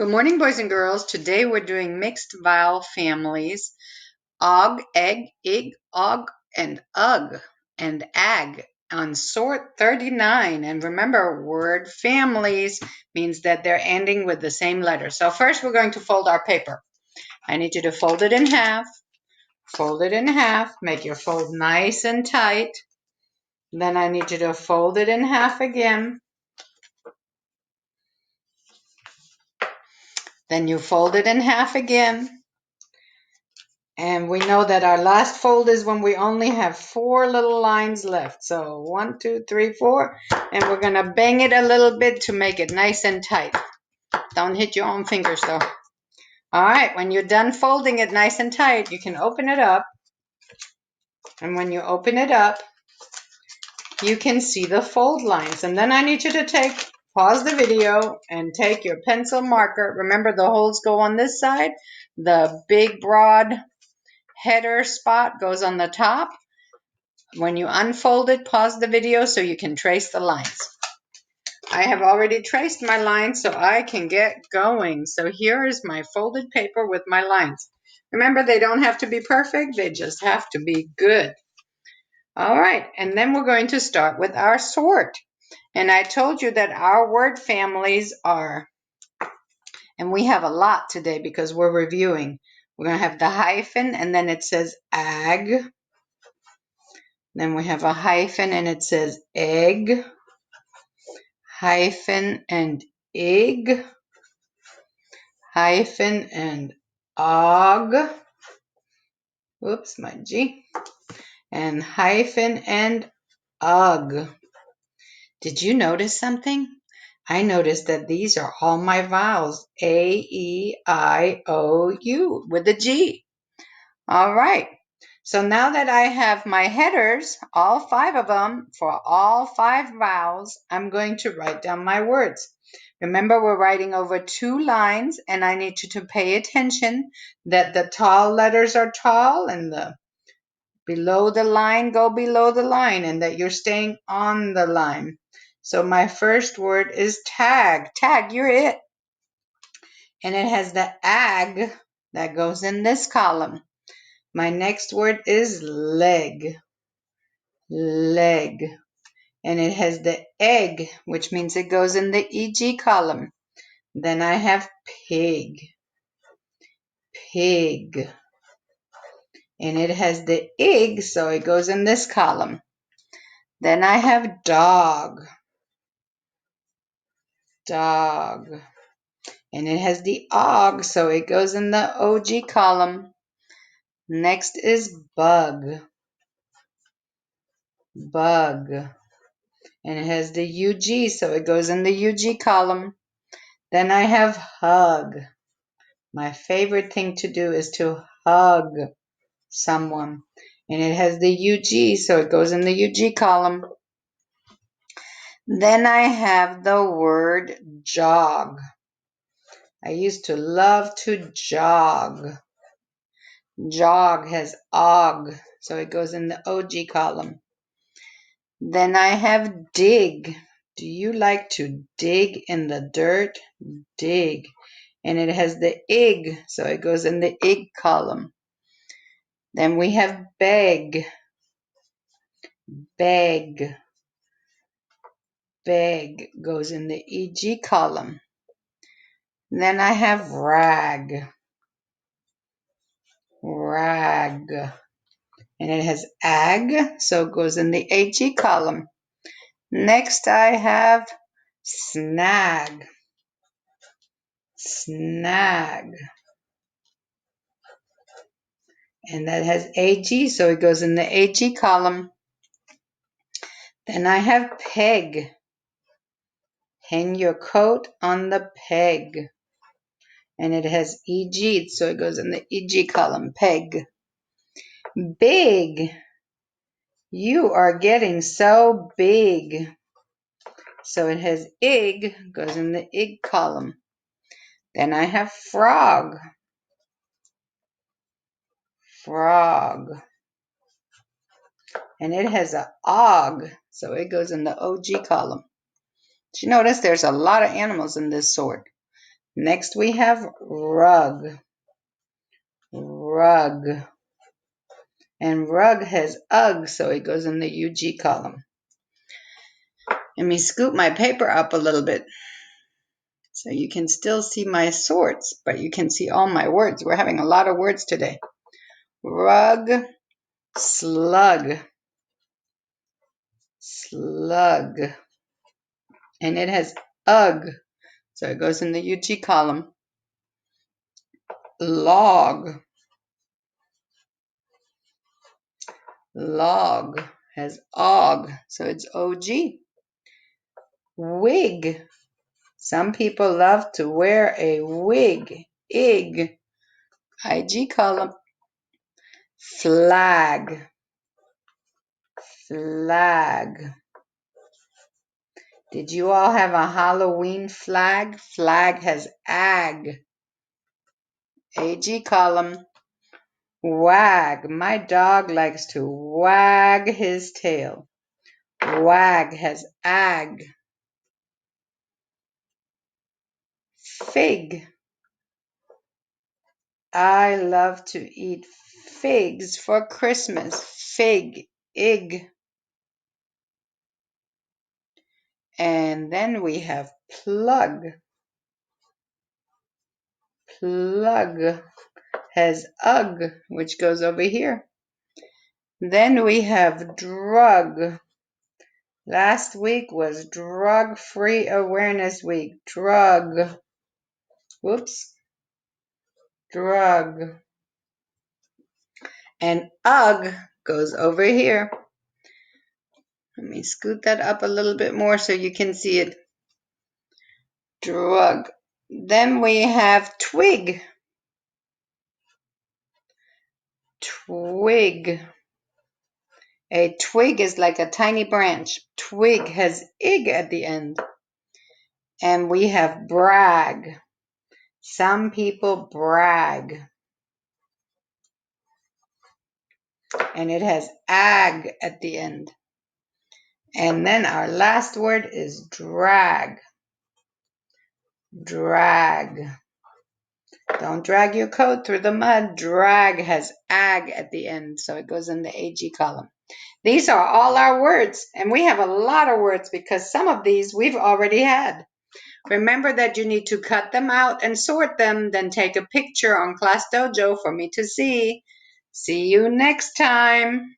Good morning, boys and girls. Today we're doing mixed vowel families, og, egg, ig, og, and ug, and ag on sort 39. And remember, word families means that they're ending with the same letter. So first we're going to fold our paper. I need you to fold it in half. Fold it in half. Make your fold nice and tight. Then I need you to fold it in half again. Then you fold it in half again. And we know that our last fold is when we only have 4 little lines left. So 1, 2, 3, 4. And we're going to bang it a little bit to make it nice and tight. Don't hit your own fingers though. All right, when you're done folding it nice and tight, you can open it up. And when you open it up, you can see the fold lines. And then I need you to pause the video and take your pencil marker. Remember, the holes go on this side. The big broad header spot goes on the top. When you unfold it, pause the video so you can trace the lines. I have already traced my lines so I can get going. So here is my folded paper with my lines. Remember, they don't have to be perfect. They just have to be good. All right, and then we're going to start with our sort. And I told you that our word families are, and we have a lot today because we're reviewing. We're going to have the hyphen, and then it says ag. Then we have a hyphen, and it says egg. Hyphen and ig. Hyphen and og. Oops, my G. And hyphen and ug. Did you notice something? I noticed that these are all my vowels. A, E, I, O, U with a G. All right. So now that I have my headers, all 5 of them, for all 5 vowels, I'm going to write down my words. Remember, we're writing over 2 lines, and I need you to pay attention that the tall letters are tall and the below the line go below the line, and that you're staying on the line. So my first word is tag. Tag, you're it. And it has the ag that goes in this column. My next word is leg. Leg. And it has the egg, which means it goes in the EG column. Then I have pig. Pig. And it has the ig, so it goes in this column. Then I have dog. Dog. And it has the og, so it goes in the OG column. Next is bug. Bug. And it has the UG, so it goes in the UG column. Then I have hug. My favorite thing to do is to hug someone. And it has the UG, so it goes in the UG column. Then I have the word jog. I used to love to jog. Jog has og, so it goes in the OG column. Then I have dig. Do you like to dig in the dirt? Dig. And it has the ig, so it goes in the ig column. Then we have beg. Beg. Beg goes in the EG column. Then I have rag. Rag. And it has ag, so it goes in the AG column. Next I have snag. Snag. And that has AG, so it goes in the AG column. Then I have peg. Hang your coat on the peg. And it has EG, so it goes in the EG column, peg. Big. You are getting so big. So it has ig, goes in the ig column. Then I have frog. Frog. And it has a og, so it goes in the OG column. Did you notice there's a lot of animals in this sort? Next we have rug. Rug. And rug has ug, so it goes in the UG column. Let me scoop my paper up a little bit so you can still see my sorts, but you can see all my words. We're having a lot of words today. Rug, slug, slug. And it has ug, so it goes in the UG column. Log. Log has og, so it's OG. Wig. Some people love to wear a wig. Ig. IG column. Flag. Flag. Did you all have a Halloween flag? Flag has ag. AG column. Wag. My dog likes to wag his tail. Wag has ag. Fig. I love to eat figs for Christmas. Fig. Ig. And then we have plug. Plug has ug, which goes over here. Then we have drug. Last week was Drug-Free Awareness Week. Drug. Whoops. Drug. And ug goes over here. Let me scoot that up a little bit more so you can see it. Drug. Then we have twig. Twig. A twig is like a tiny branch. Twig has ig at the end. And we have brag. Some people brag. And it has ag at the end. And then our last word is drag. Drag. Don't drag your coat through the mud. Drag has ag at the end, so it goes in the AG column. These are all our words, and we have a lot of words because some of these we've already had. Remember that you need to cut them out and sort them, then take a picture on Class Dojo for me to see. See you next time.